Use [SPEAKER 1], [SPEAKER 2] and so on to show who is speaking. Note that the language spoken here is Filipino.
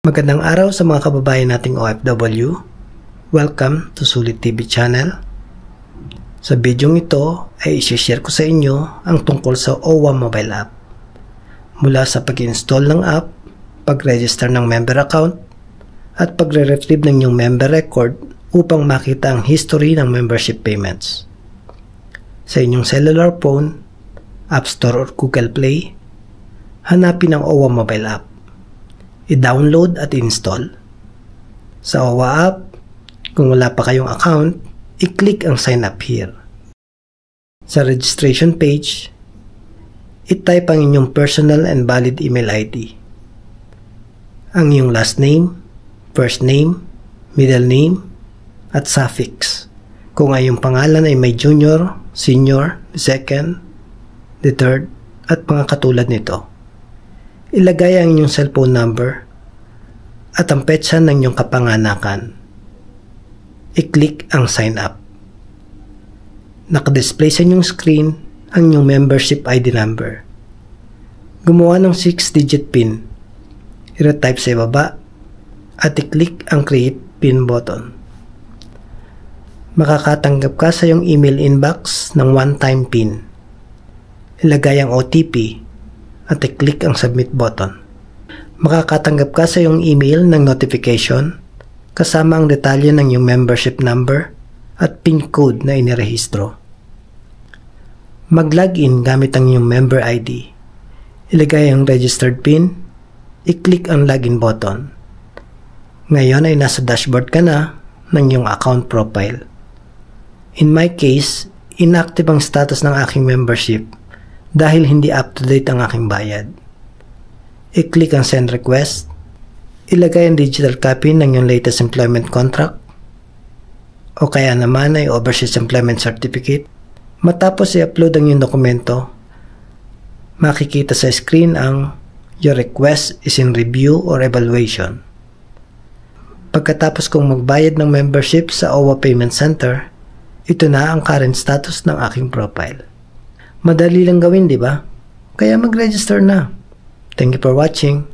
[SPEAKER 1] Magandang araw sa mga kababayan nating OFW. Welcome to Sulit TV channel. Sa bidyong ito ay isi-share ko sa inyo ang tungkol sa OWA mobile app. Mula sa pag-install ng app, pag-register ng member account, at pagre-retrieve ng inyong member record upang makita ang history ng membership payments. Sa inyong cellular phone, App Store or Google Play, hanapin ang OWA mobile app. I-download at install. Sa OWA app, kung wala pa kayong account, i-click ang sign up here. Sa registration page, i-type ang inyong personal and valid email ID. Ang iyong last name, first name, middle name, at suffix. Kung ang iyong pangalan ay may junior, senior, second, the third, at mga katulad nito. Ilagay ang inyong cellphone number at ang petsa ng inyong kapanganakan. I-click ang sign up. Naka-display sa inyong screen ang inyong membership ID number. Gumawa ng 6-digit PIN. I-retype sa ibaba at i-click ang create PIN button. Makakatanggap ka sa iyong email inbox ng one-time PIN. Ilagay ang OTP at i-click ang submit button. Makakatanggap ka sa iyong email ng notification kasama ang detalye ng iyong membership number at PIN code na inirehistro. Mag-login gamit ang iyong member ID. Ilagay ang registered PIN, i-click ang login button. Ngayon ay nasa dashboard ka na ng iyong account profile. In my case, inactive ang status ng aking membership dahil hindi up-to-date ang aking bayad. I-click ang send request. Ilagay ang digital copy ng iyong latest employment contract o kaya naman ay overseas employment certificate. Matapos i-upload ang iyong dokumento, makikita sa screen ang your request is in review or evaluation. Pagkatapos kong magbayad ng membership sa OWA Payment Center, ito na ang current status ng aking profile. Madali lang gawin, di ba? Kaya mag-register na. Thank you for watching.